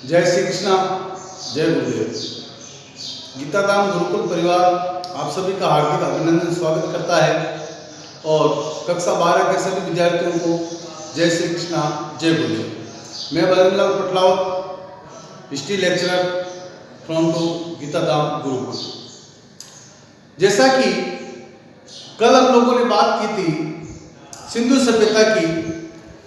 जय श्री कृष्णा, जय गुरुदेव। गीता धाम गुरुकुल परिवार आप सभी का हार्दिक अभिनंदन स्वागत करता है और कक्षा 12 के सभी विद्यार्थियों को जय श्री कृष्णा, जय गुरुदेव। मैं Bajranglal Patlawat, history lecturer from to Gita Dham Gurukul. जैसा कि कल हम लोगों ने बात की थी सिंधु सभ्यता की,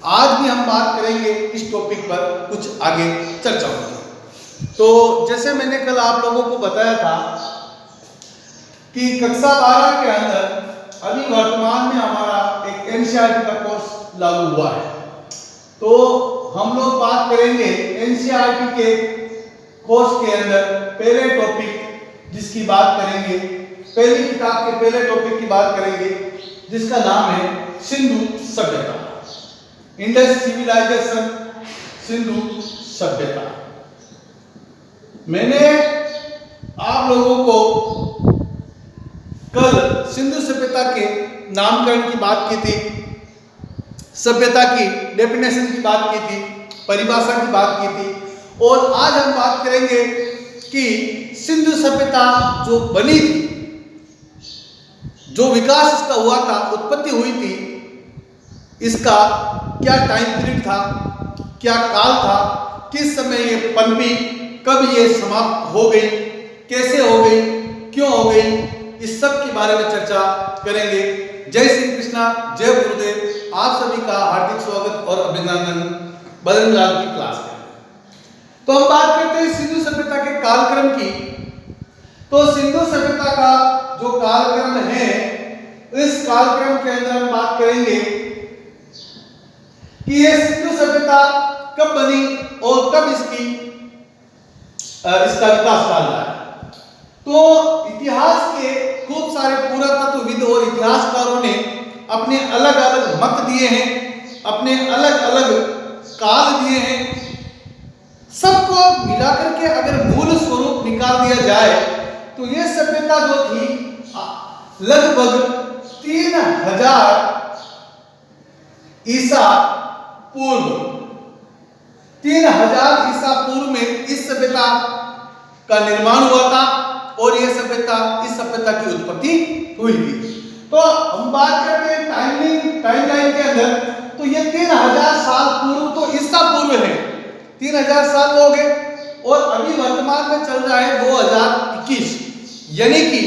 आज भी हम बात करेंगे इस टॉपिक पर, कुछ आगे चर्चा होगी। तो जैसे मैंने कल आप लोगों को बताया था कि कक्षा 12 के अंदर अभी वर्तमान में हमारा एक एनसीईआरटी का कोर्स लागू हुआ है। तो हम लोग बात करेंगे एनसीईआरटी के कोर्स के अंदर पहले टॉपिक जिसकी बात करेंगे, पहली किताब के पहले टॉपिक की बात करेंगे जिसका नाम है सिंधु सभ्यता, इंडस सिविलाइजेशन, सिंधु सभ्यता। मैंने आप लोगों को कल सिंधु सभ्यता के नामकरण की बात की थी, सभ्यता की डेफिनेशन की बात की थी, परिभाषा की बात की थी, और आज हम बात करेंगे कि सिंधु सभ्यता जो बनी थी, जो विकास इसका हुआ था, उत्पत्ति हुई थी, इसका क्या टाइम पीरियड था, क्या काल था, किस समय ये पनपी, कब ये समाप्त हो गई, कैसे हो गई, क्यों हो गई, इस सब के बारे में चर्चा करेंगे। जय श्री कृष्णा, जय गुरुदेव। आप सभी का हार्दिक स्वागत और अभिनंदन बजरंगलाल की क्लास में। तो हम बात करते हैं सिंधु सभ्यता के कालक्रम की। तो सिंधु सभ्यता का जो कालक्रम है, इस कालक्रम के अंदर हम बात करेंगे कि ये सिंधु सभ्यता कब बनी और कब इसका विकास काल रहा है। तो इतिहास के खूब सारे पुरातत्वविद और इतिहासकारों ने अपने अलग अलग मत दिए हैं, अपने अलग अलग काल दिए हैं। सबको मिलाकर के अगर मूल स्वरूप निकाल दिया जाए तो ये सभ्यता जो थी लगभग 3000 ईसा पूर्व, 3000 ईसा पूर्व में इस सभ्यता का निर्माण हुआ था और यह सभ्यता, इस सभ्यता की उत्पत्ति हुई थी। तो हम बात करते हैं टाइमलाइन के अंदर, तो ये 3000 साल पूर्व तो ईसा पूर्व है, 3000 साल हो गए, और अभी वर्तमान में चल रहा है 2021, यानी कि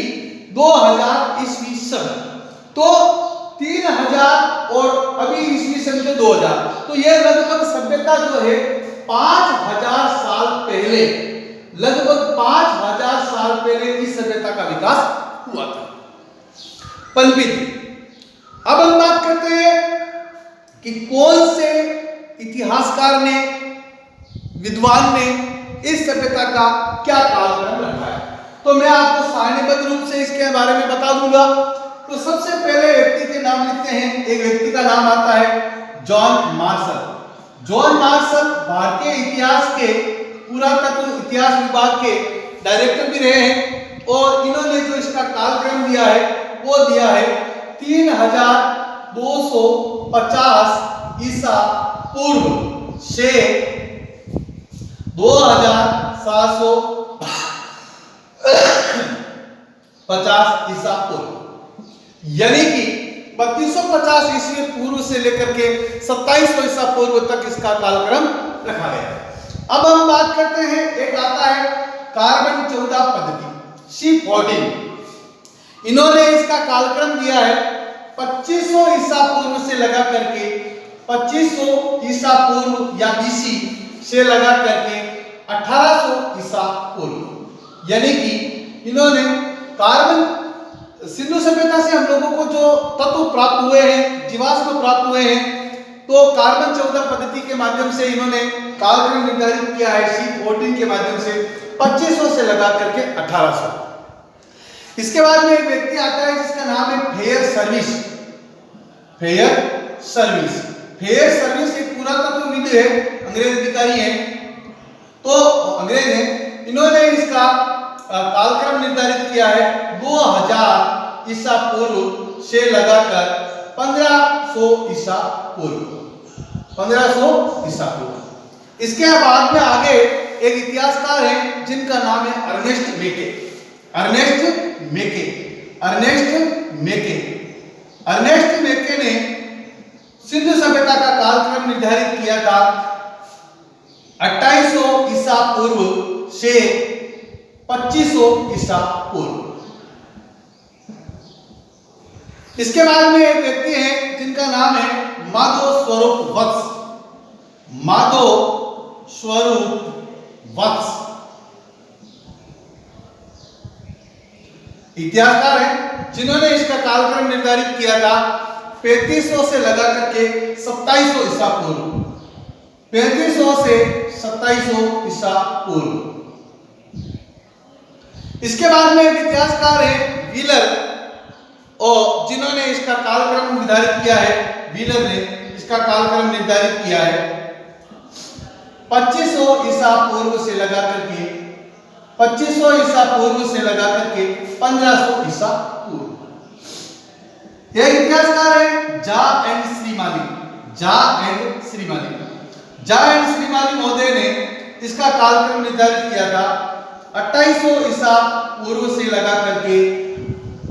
2000 ईस्वी सन। तो 3000 और अभी ईस्वी सन के 2000, तो यह लगभग सभ्यता जो है 5000 साल पहले, लगभग 5000 साल पहले इस सभ्यता का विकास हुआ था, पनपी थी। अब हम बात करते हैं कि कौन से इतिहासकार ने, विद्वान ने इस सभ्यता का क्या कालक्रम रखा है। तो मैं आपको सारणीबद्ध रूप से इसके बारे में बता दूंगा। तो सबसे पहले व्यक्ति के नाम लिखते हैं। एक व्यक्ति का नाम आता है जॉन मार्शल। जॉन मार्शल भारतीय इतिहास के पुरातत्व इतिहास विभाग के डायरेक्टर भी रहे हैं, और इन्होंने जो इसका कालक्रम दिया है वो दिया है 3250 ईसा पूर्व से 2750 ईसा पूर्व, यानी कि 3250 ईस्वी पूर्व से लेकर के 2700 ईसा पूर्व तक इसका कालक्रम रखा गया है। अब हम बात करते हैं, एक आता है कार्बन 14 पद्धति, C14। इन्होंने इसका कालक्रम दिया है 2500 ईसा पूर्व से लगा करके 2500 ईसा पूर्व या BC से लगा करके 1800 ईसा पूर्व, यानी कि इन्होंने कार्बन, सिंधु सभ्यता से हम लोगों को जो तत्व प्राप्त हुए हैं, जीवाश्म प्राप्त हुए हैं, तो कार्बन 14 पद्धति के माध्यम से इन्होंने कालक्रम निर्धारित किया है C14 के माध्यम से 2500 से लगा करके 1800। इसके बाद में एक व्यक्ति आता है जिसका नाम है fair service. Fair service, fair service एक पुरातत्वविद है, अंग्रेज अधिकारी है, तो अंग्रेज है। इन्होंने इसका कालक्रम निर्धारित किया है 2000 ईसा पूर्व से लगाकर 1500 ईसा पूर्व, 1500 ईसा पूर्व। इसके बाद में आगे एक इतिहासकार हैं जिनका नाम है अर्नेस्ट मेके। अर्नेस्ट मेके, अर्नेस्ट मेके, अर्नेस्ट मेके ने सिंधु सभ्यता का कालक्रम निर्धारित किया था 2800 ईसा पूर्व से 2500 ईसा पूर्व। इसके बाद में एक व्यक्ति है जिनका नाम है माधो स्वरूप वत्स। माधो स्वरूप वत्स इतिहासकार हैं जिन्होंने इसका कालक्रम निर्धारित किया था 3500 से लगा करके 2700 ईसा पूर्व, 3500 से 2700 ईसा पूर्व। इसके बाद में एक इतिहासकार है व्हीलर, और जिन्होंने इसका कालक्रम निर्धारित किया है, व्हीलर ने इसका कालक्रम निर्धारित किया है 2500 ईसा पूर्व से लगा करके 2500 ईसा पूर्व से लगा करके 1500 ईसा पूर्व। यह इतिहासकार है जा एंड श्रीमाली। जा एंड श्रीमाली, जा एंड श्रीमाली महोदय ने इसका कालक्रम निर्धारित किया था 2800 ईसा पूर्व से लगा करके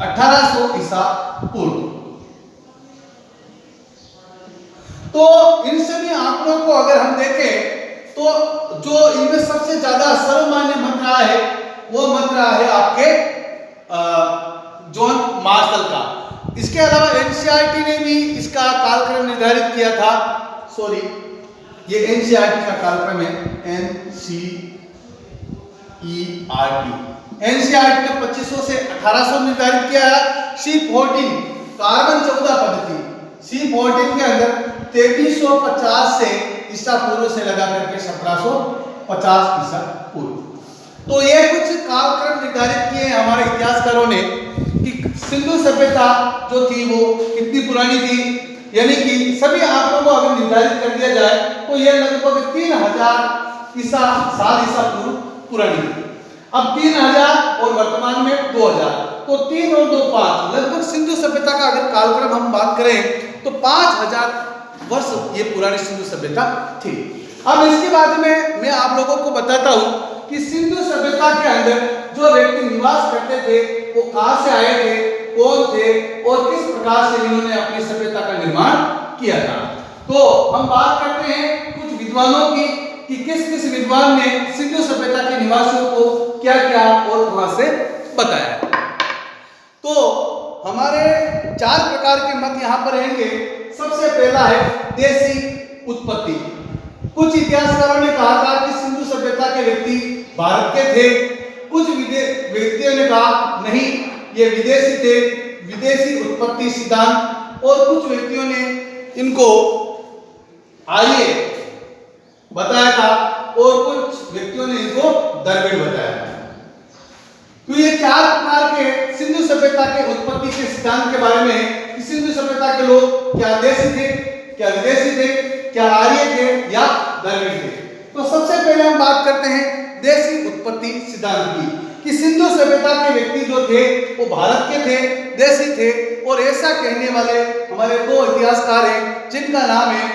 1800 ईसा पूर्व। तो इन सभी आंकड़ों को अगर हम देखें तो जो इनमें सबसे ज्यादा सर्वमान्य मत रहा है वो मत रहा है आपके जॉन मार्शल का। इसके अलावा एनसीईआरटी ने भी इसका कालक्रम निर्धारित किया था। सॉरी, ये एनसीईआरटी का कालक्रम है, एनसीईआरटी ने 2500 से 1800 निर्धारित किया है। C14 कार्बन 14 पद्धति, C14 के अंदर 3350 से ईसा पूर्व से लगा करके 1750 ईसा पूर्व। तो ये कुछ कालक्रम निर्धारित किए हमारे इतिहासकारों ने कि सिंधु सभ्यता जो थी वो कितनी पुरानी थी, यानी कि सभी आंकड़ों को अगर निर्धारित कर दिया जाए तो ये लगभग 3000 ईसा साल ईसा पूर्व पुरानी थी। अब 3000 और वर्तमान में 2000, तो 3 और 2 5, लगभग सिंधु सभ्यता का अगर कालक्रम हम बात करें तो 5000 वर्ष ये पुरानी सिंधु सभ्यता थी। अब इसके बाद में मैं आप लोगों को बताता हूं कि सिंधु सभ्यता के अंदर जो व्यक्ति निवास करते थे वो कहां से आए थे, कौन थे और किस प्रकार से इन्होंने अपनी सभ्यता का निर्माण किया था। तो हम बात करते हैं कुछ विद्वानों की कि किस किस विद्वान ने सिंधु सभ्यता के निवासियों को क्या क्या और कहां से बताया। तो हमारे 4 प्रकार के मत यहाँ पर रहेंगे। सबसे पहला है देशी उत्पत्ति। कुछ इतिहासकारों ने कहा था कि सिंधु सभ्यता के व्यक्ति भारत के थे, कुछ व्यक्तियों ने कहा नहीं ये विदेशी थे, विदेशी उत्पत्ति सिद्धांत, और कुछ व्यक्तियों ने इनको आर्य बताया था और कुछ व्यक्तियों ने इनको द्रविड़ बताया था। तो ये 4 प्रकार के सिंधु सभ्यता के उत्पत्ति के सिद्धांत के बारे में कि सिंधु सभ्यता के लोग क्या देशी थे, क्या विदेशी थे, क्या आर्य थे या द्रविड़ थे। तो सबसे पहले हम बात करते हैं देशी उत्पत्ति सिद्धांत की कि सिंधु सभ्यता के व्यक्ति जो थे वो भारत के थे, देशी थे, और ऐसा कहने वाले हमारे 2 इतिहासकार हैं जिनका नाम है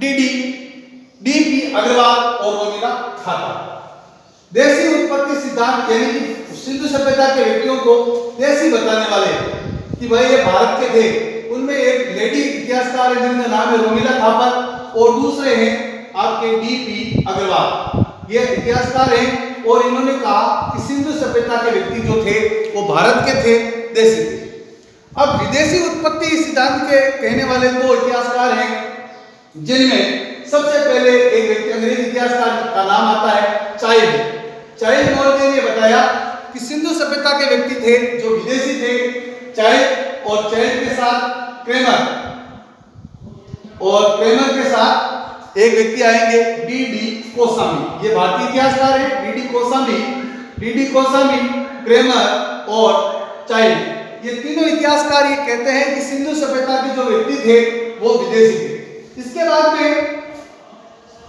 डीपी अग्रवाल और रोमिला थापा। देशी उत्पत्ति सिद्धांत यानी कि सिंधु सभ्यता के व्यक्तियों को देशी बताने वाले कि भाई ये भारत के थे, उनमें एक लेडी इतिहासकार है जिनका नाम है रोमिला थापर, और दूसरे हैं आपके डीपी अग्रवाल। ये इतिहासकार हैं और इन्होंने कहा कि सिंधु सभ्यता के व्यक्ति जो थे वो भारत के थे, देशी थे। अब विदेशी उत्पत्ति सिद्धांत के कहने वाले 2 इतिहासकार हैं जिनमें सबसे पहले एक व्यक्ति अंग्रेजी इतिहासकार का नाम आता है चाइल्ड। चाइल्ड महोदय ने बताया कि सिंधु सभ्यता के व्यक्ति थे जो विदेशी थे, चाइल्ड, और चाइल्ड के साथ क्रेमर, और क्रेमर के साथ एक व्यक्ति आएंगे डी कोसामी। ये भारतीय इतिहासकार है डी कोसामी, क्रेमर और चाइल्ड। ये तीनों इतिहासकार ये कहते हैं कि सिंधु सभ्यता के जो व्यक्ति थे वो विदेशी थे। इसके बाद में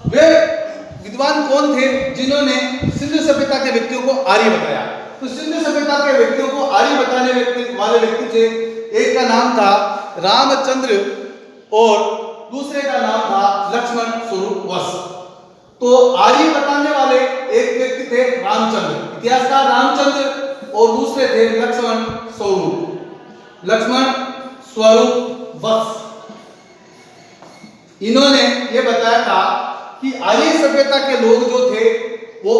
वे विद्वान कौन थे जिन्होंने सिंधु सभ्यता के व्यक्तियों को आर्य बताया। तो सिंधु सभ्यता के व्यक्तियों को आर्य बताने वाले व्यक्ति थे, एक का नाम था रामचंद्र और दूसरे का नाम था लक्ष्मण स्वरूप वत्स। तो आर्य बताने वाले एक व्यक्ति थे रामचंद्र, इतिहासकार रामचंद्र, और दूसरे थे लक्ष्मण स्वरूप वत्स। इन्होंने ये बताया था कि आर्य सभ्यता के लोग जो थे वो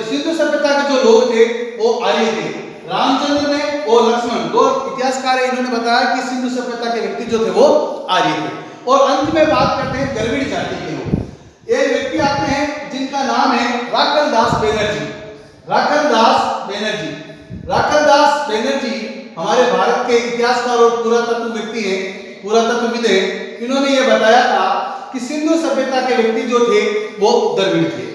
सिंधु सभ्यता के जो लोग थे वो आर्य थे। रामचंद्र ने और लक्ष्मण, दो इतिहासकार हैं, इन्होंने बताया कि सिंधु सभ्यता के व्यक्ति जो थे वो आर्य थे। और अंत में बात करते हैं द्रविड़ जाति के लोग। एक व्यक्ति आते हैं जिनका नाम है राखलदास बैनर्जी। राखलदास बैनर्जी हमारे भारत के इतिहासकार और पुरातत्व व्यक्ति हैं, पुरातत्वविद हैं। इन्होंने ये बताया था कि सिंधु सभ्यता के व्यक्ति जो थे वो द्रविड़ थे।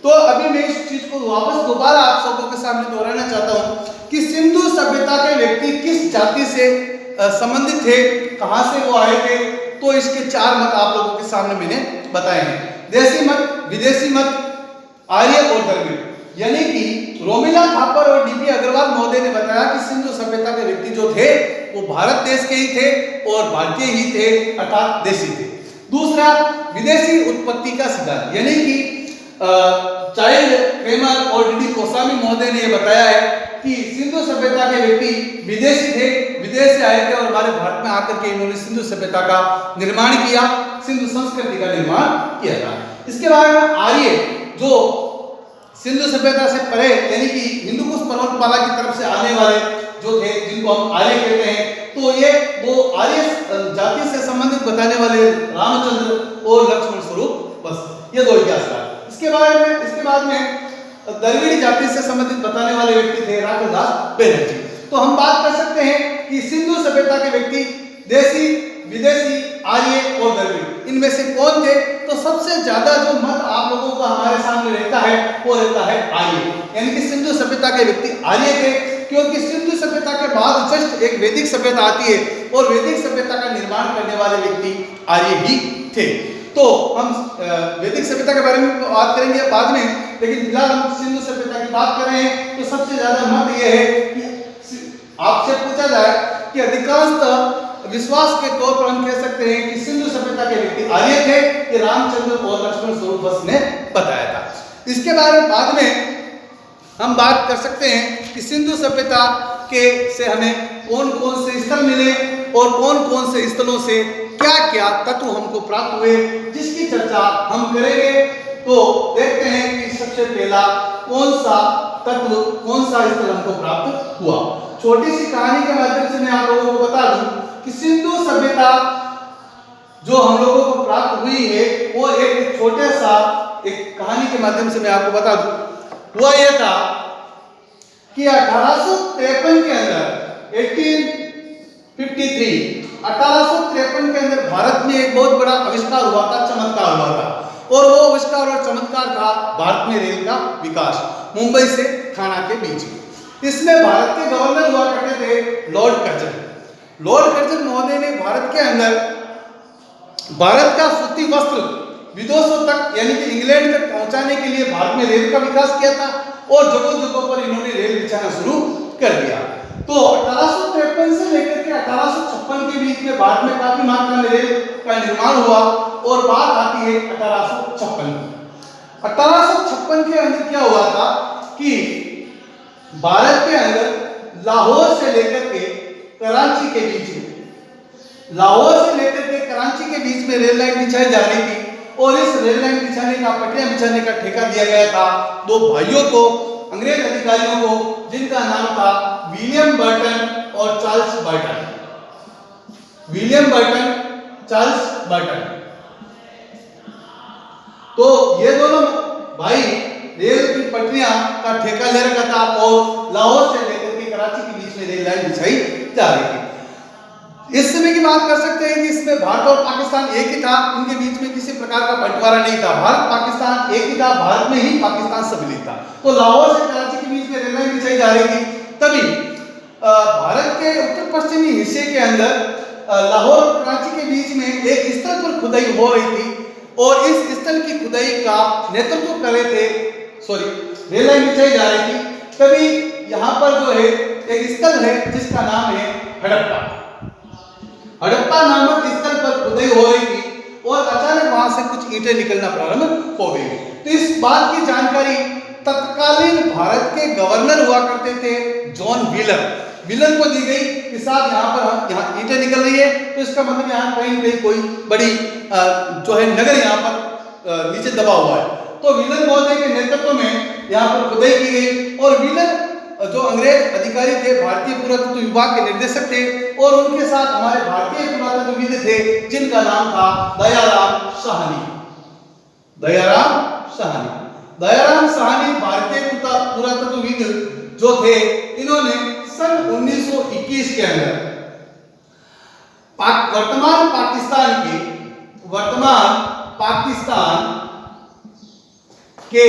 तो अभी मैं इस चीज को वापस दोबारा आप सबों के सामने दोहराना चाहता हूं कि सिंधु सभ्यता के व्यक्ति किस जाति से संबंधित थे, कहां से वो आए थे। तो इसके चार मत आप लोगों के सामने मैंने बताए हैं, देसी मत, विदेशी मत, आर्य और द्रविड़। यानी कि रोमिला थापर और डीपी अग्रवाल महोदय ने बताया कि सिंधु सभ्यता के व्यक्ति जो थे वो भारत देश के ही थे और भारतीय ही थे, अर्थात देशी थे। दूसरा, विदेशी उत्पत्ति का सिद्धांत, यानी कि चाइल्ड क्रेमर और डीडी कोसामी महोदय ने यह बताया है कि सिंधु सभ्यता के व्यक्ति विदेशी थे, विदेश से आए थे और हमारे भारत में आकर के इन्होंने सिंधु सभ्यता का निर्माण किया, सिंधु संस्कृति का निर्माण किया था। इसके बाद में आर्य जो सिंधु सभ्यता से परे यानी कि हिंदू कुश पर्वतमाला की तरफ से आने वाले जो थे, जिनको हम आर्य कहते हैं, तो ये वो आर्य जाति से संबंधित बताने वाले रामचंद्र और लक्ष्मण स्वरूप वत्स, ये दो इतिहासकार। इसके बाद में द्रविड़ जाति से संबंधित बताने वाले व्यक्ति थे राखलदास बैनर्जी। तो हम बात कर सकते हैं कि सिंधु सभ्यता के व्यक्ति देशी, विदेशी, आर्य और द्रविड़, इनमें से कौन थे। तो सबसे ज्यादा जो मत आप लोगों का हमारे सामने रहता है वो रहता है आर्य, यानी कि सिंधु सभ्यता के व्यक्ति आर्य थे, क्योंकि सिंधु सभ्यता के बाद जस्ट एक वैदिक सभ्यता आती है और वैदिक सभ्यता का निर्माण करने वाले व्यक्ति आर्य ही थे। तो हम वैदिक सभ्यता के बारे में बात करेंगे बाद में, लेकिन फिलहाल हम सिंधु सभ्यता की बात कर रहे हैं। तो सबसे ज्यादा मत यह है कि आपसे पूछा जाए कि अधिकांशतः विश्वास के तौर पर हम कह सकते हैं कि सिंधु सभ्यता के व्यक्ति आर्य थे, ये रामचंद्र और लक्ष्मण स्वरूप वत्स ने बताया था। इसके बारे में बाद में हम बात कर सकते हैं कि सिंधु सभ्यता के से हमें कौन कौन से स्थल मिले और कौन कौन से स्थलों से क्या क्या तत्व हमको प्राप्त हुए, जिसकी चर्चा हम करेंगे। तो देखते हैं कि सबसे पहला कौन सा तत्व, कौन सा स्थल हमको प्राप्त हुआ। छोटी सी कहानी के माध्यम से मैं आप लोगों को बता दूं कि सिंधु सभ्यता जो हम लोगों को प्राप्त हुई है वो एक छोटे सा एक कहानी के माध्यम से मैं आपको बता दूं। हुआ यह था कि 1853 के अंदर 1853 के अंदर भारत में एक बहुत बड़ा आविष्कार हुआ था, चमत्कार हुआ था। और वो आविष्कार और चमत्कार था भारत में रेल का विकास, मुंबई से थाना के बीच में। इसमें भारत के गवर्नर हुआ करते थे लॉर्ड कर्जन महोदय ने भारत के अंदर भारत का सूती वस्त्र विदेशों तक यानी कि इंग्लैंड तक पहुंचाने के लिए भारत में रेल का विकास किया था और जगह जगह पर इन्होंने रेल बिछाना शुरू कर दिया। तो 1853 से लेकर के 1856 के बीच में भारत में काफी मात्रा में रेल का निर्माण हुआ और बात आती है 1856 की। 1856 के अंदर क्या हुआ था कि भारत के अंदर लाहौर से लेकर के कराची के बीच में, लाहौर से लेकर के कराची के बीच में रेल लाइन बिछाई जा रही थी और इस रेल लाइन बिछाने का, पटरियां बिछाने का ठेका दिया गया था दो भाइयों को, अंग्रेज अधिकारियों को, जिनका नाम था विलियम बर्टन और चार्ल्स बर्टन। तो ये दोनों भाई रेल की पटरियां का ठेका ले रखा था और लाहौर से लेकर के कराची के बीच में रेल लाइन बिछाई जा रही थी। इस समय की बात कर सकते हैं कि इसमें भारत और पाकिस्तान एक ही था, उनके बीच में किसी प्रकार का बंटवारा नहीं था, भारत पाकिस्तान एक ही था, भारत में ही पाकिस्तान सम्मिलित था। तो लाहौर से कराची के बीच में रेल लाइन बिछाई जा रही थी। तभी भारत के उत्तर पश्चिमी हिस्से के अंदर लाहौर और कराची के बीच में एक स्थल पर खुदाई हो रही थी और इस स्थल की खुदाई का नेतृत्व कर रहे थे, रेल लाइन बिछाई जा रही थी। तभी यहाँ पर जो है एक स्थल है जिसका नाम है हड़प्पा नामक स्थल पर खुदाई हो रही थी और अचानक वहां से कुछ ईंटें निकलना प्रारंभ हो गई। तो इस बात की जानकारी तत्कालीन भारत के गवर्नर हुआ करते थे जॉन व्हीलन को दी गई कि साहब यहाँ ईंटें निकल रही है, तो इसका मतलब यहाँ कहीं कहीं कोई बड़ी जो है नगर यहाँ पर नीचे दबा हुआ है। तो व्हीलन महोदय के नेतृत्व में यहाँ पर खुदाई की गई और व्हीलन जो अंग्रेज अधिकारी थे, भारतीय पुरातत्व विभाग के निर्देशक थे और उनके साथ हमारे भारतीय पुरातत्वविद थे जिनका नाम था दयाराम साहनी भारतीय पुरातत्वविद जो थे, इन्होंने सन 1921 के अंदर वर्तमान पाकिस्तान के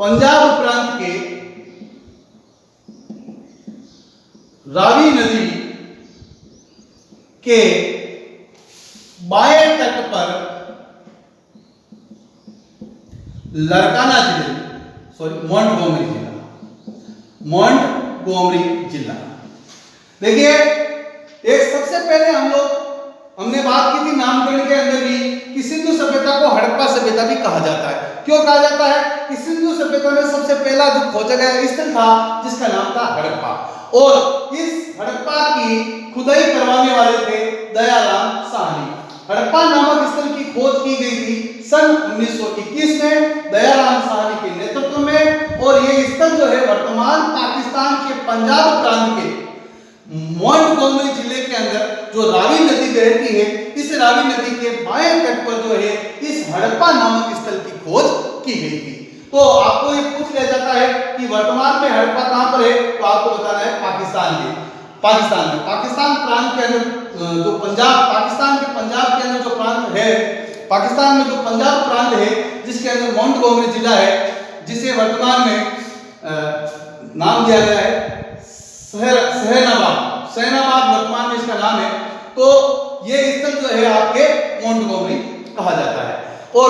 पंजाब प्रांत के रावी नदी के बाएं तट पर लरकाना जिले मोंटगोमरी जिला। देखिए, एक सबसे पहले हमने बात की थी नामकरण के अंदर भी कि सिंधु सभ्यता को हड़प्पा सभ्यता भी कहा जाता है। क्यों कहा जाता है कि सिंधु सभ्यता में सबसे पहला जो खोजा गया स्थल था जिसका नाम था हड़प्पा, और इस हड़प्पा की खुदाई करवाने वाले थे दयाराम साहनी। हड़प्पा नामक स्थल की खोज की गई थी सन 1921 में दयाराम साहनी के नेतृत्व में, और ये स्थल जो है वर्तमान पाकिस्तान के पंजाब प्रांत के मोंटगोमरी जिले के अंदर जो रावी नदी बहती है, इस रावी नदी के बाएं तट पर जो है इस हड़प्पा नामक स्थल की खोज की गई थी। तो आपको ये पूछ लिया जाता है कि वर्तमान में हड़प्पा कहां पर है, तो आपको बताना है पाकिस्तान प्रांत के अंदर जो पाकिस्तान के पंजाब के अंदर जो प्रांत है, पाकिस्तान में जो पंजाब प्रांत है जिसके अंदर मोंटगोमरी जिला है, जिसे वर्तमान में नाम दिया गया है शहनाबाद वर्तमान में इसका नाम है। तो ये स्थल जो है आपके मोंटगोमरी कहा जाता है। और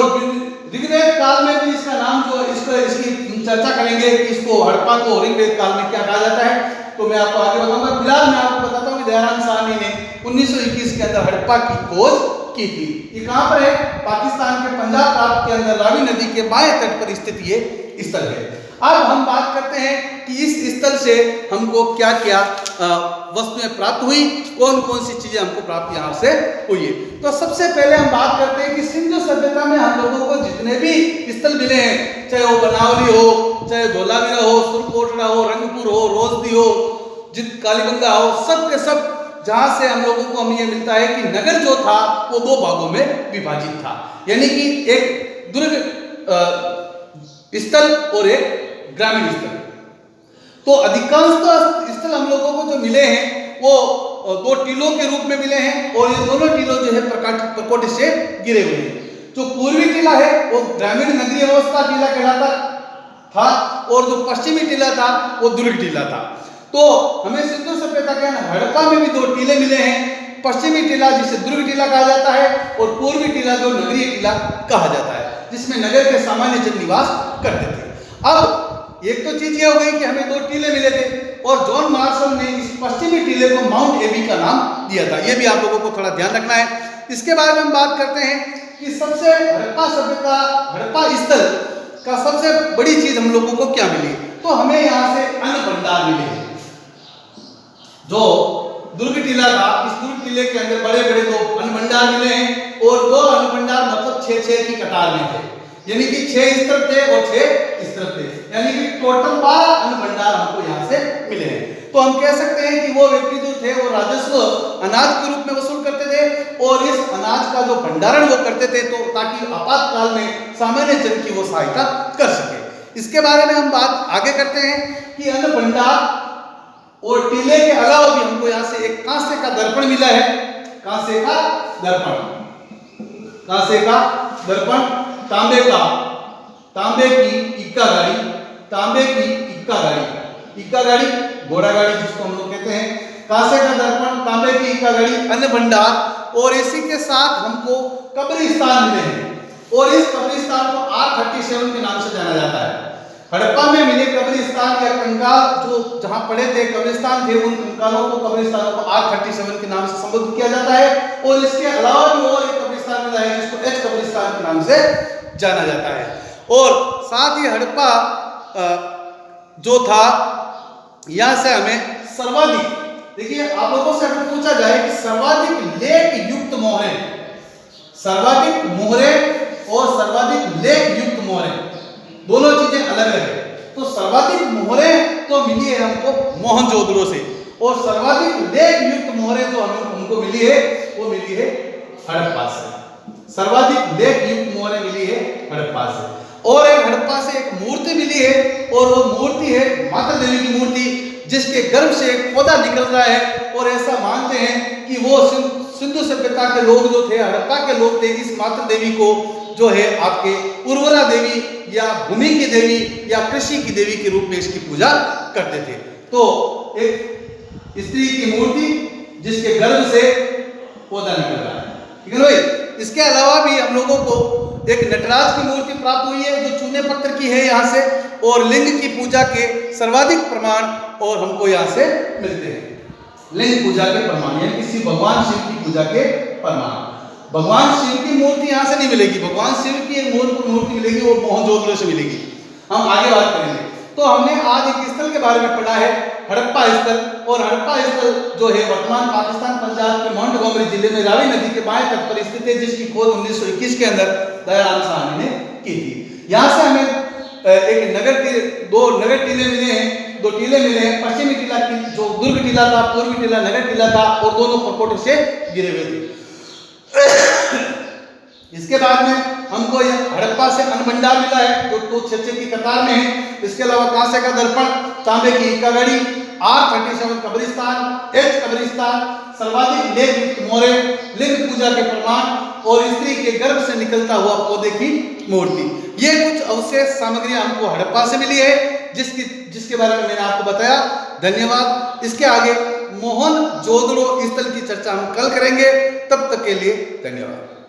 ऋग्वेद काल में भी इसका नाम जो इसकी चर्चा करेंगे कि इसको हड़प्पा को ऋग्वेद काल में क्या कहा जाता है, तो मैं आपको आगे बताऊंगा। फिलहाल मैं आपको बताता हूँ कि दयाराम साहनी ने 1921 के अंदर हड़प्पा की खोज की थी। ये कहां पर है? पाकिस्तान के पंजाब प्रांत के अंदर रावी नदी के बाएं तट पर स्थित ये स्थल है। अब हम बात करते हैं कि इस स्थल से हमको क्या क्या वस्तुएं प्राप्त हुई, कौन कौन सी चीजें हमको प्राप्त यहाँ से हुई है। तो सबसे पहले हम बात करते हैं कि सिंधु सभ्यता में हम लोगों को जितने भी स्थल मिले हैं, चाहे वो बनावली हो, चाहे धोलावीरा हो, सुरकोटड़ा हो, रंगपुर हो, रोजदी हो, कालीबंगा हो, सब के सब जहां से हम लोगों को हमें ये मिलता है कि नगर जो था वो दो भागों में विभाजित था, यानी कि एक दुर्ग स्थल और एक ग्रामीण स्थल। तो अधिकांश स्थल हम लोगों को जो मिले हैं वो दो टीलों के रूप में मिले हैं, और ये दोनों टीलों जो है प्रकोष्ठ से गिरे हुए हैं। जो पूर्वी टीला है वो ग्रामीण नगरीय अवस्था टीला कहलाता था, और जो पश्चिमी टीला था वो दुर्ग टीला था। तो हमें सिंधु सभ्यता के हड़प्पा में भी दो टीले मिले हैं, पश्चिमी टीला जिसे दुर्ग टीला कहा जाता है, और पूर्वी टीला जो नगरीय टीला कहा जाता है, जिसमें नगर के सामान्य जन निवास करते थे। अब एक तो चीज ये हो गई कि हमें दो टीले मिले थे, और जॉन मार्शल ने इस पश्चिमी टीले को माउंट एबी का नाम दिया था। ये भी आप लोगों को थोड़ा ध्यान रखना है। इसके बाद हम बात करते हैं कि सबसे हड़प्पा स्थल का सबसे बड़ी चीज हम लोगों को क्या मिली, तो हमें यहाँ से अन्न भंडार मिले हैं। जो दुर्ग टीला था, इस दुर्ग टीले के अंदर बड़े बड़े दो अन्न भंडार मिले हैं, और दो अन्न भंडार मतलब 6-6 की कतार में थे, यानी कि 6 इस तरफ थे और 6 इस तरफ थे, यानी कि टोटल 12 अन्न भंडार हमको यहाँ से मिले हैं। तो हम कह सकते हैं कि वो व्यक्ति जो थे वो राजस्व अनाज के रूप में वसूल करते थे, और इस अनाज का जो भंडारण वो करते थे, तो ताकि आपातकाल में सामान्य जन की वो सहायता कर सके। इसके बारे में हम बात आगे करते हैं कि अन्न भंडार और टीले के अलावा भी हमको यहाँ से एक कांसे का दर्पण मिला है। कांसे का दर्पण, तांबे की इक्का गाड़ी, घोड़ा गाड़ी जिसको हम लोग कहते हैं, कांसे का दर्पण, तांबे की इक्का गाड़ी, अन्न भंडार, और इसी के साथ हमको कब्रिस्तान मिले हैं, और इस कब्रिस्तान को R37 के नाम से जाना जाता है। हड़प्पा में मिले कब्रिस्तान या कंकाल जो जहां पड़े थे, कब्रिस्तान थे, उन कंकालों को, कब्रिस्तानों को R37 के नाम से संबोधित किया जाता है। और इसके अलावा भी और एक कब्रिस्तान मिला है जिसको H कब्रिस्तान के नाम से जाना जाता है। और साथ ही हड़प्पा जो था, यहां से हमें सर्वाधिक, देखिए आप लोगों से अगर पूछा जाए कि सर्वाधिक लेख युक्त मोहरें, सर्वाधिक मोहरें और सर्वाधिक लेख युक्त मोहरें दोनों चीजें अलग अलग है। तो सर्वाधिक मोहरें तो मिली है हमको मोहनजोदड़ो से, और सर्वाधिक लेख युक्त मोहरें जो हमें हमको मिली है वो मिली है हड़प्पा से। सर्वाधिक लेख युक्त मोहरें मिली है हड़प्पा से। और एक हड़प्पा से एक मूर्ति मिली है, और वो मूर्ति है माता देवी की मूर्ति, जिसके गर्भ से एक पौधा निकल रहा है। और ऐसा मानते हैं कि वो सिंधु सभ्यता के लोग जो थे, हड़प्पा के लोग थे, इस माता देवी को जो है आपके उर्वरा देवी या भूमि की देवी या कृषि की देवी के रूप में इसकी पूजा करते थे। तो एक स्त्री की मूर्ति जिसके गर्भ से पौधा निकल रहा है, ठीक है ना भाई। इसके अलावा भी हम लोगों को एक नटराज की मूर्ति प्राप्त हुई है जो चूने पत्थर की है यहाँ से, और लिंग की पूजा के सर्वाधिक प्रमाण और हमको यहाँ से मिलते हैं। लिंग पूजा के प्रमाण यानी किसी भगवान शिव की पूजा के प्रमाण। भगवान शिव की मूर्ति यहाँ से नहीं मिलेगी, भगवान शिव की एक मूर्ति मिलेगी, वो मोहनजोदड़ो से मिलेगी। हम आगे बात करेंगे। तो हमने आज एक स्थल के बारे में पढ़ा है, हड़प्पा स्थल। और हड़प्पा स्थल जो है वर्तमान पाकिस्तान पंजाब के मोंटगोमरी जिले में रावी नदी के बाएं तट पर स्थित है, जिसकी खोज 1921 के अंदर दयाराम साहनी ने की थी। यहाँ से हमें एक दो नगर टीले मिले हैं, 2 टीले मिले हैं। पश्चिमी टीला जो दुर्ग टीला था, पूर्वी टीला नगर टीला था, और दोनों परकोटे से गिरे हुए थे। इसके बाद में हमको हड़प्पा से अन्न भंडार मिला है जो 266 की कतार में है। इसके अलावा कांसे का दर्पण, तांबे की इक्का घड़ी, R37 कब्रिस्तान, H कब्रिस्तान, सर्वाधिक लेख युक्त मोहरें, लिंग पूजा के प्रमाण, और स्त्री के गर्भ से निकलता हुआ पौधे की मूर्ति। ये कुछ अवशेष सामग्रियां हमको हड़प्पा से मिली है, जिसके बारे में मैंने आपको बताया। धन्यवाद। इसके आगे मोहनजोदड़ो स्थल की चर्चा हम कल करेंगे। तब तक के लिए धन्यवाद।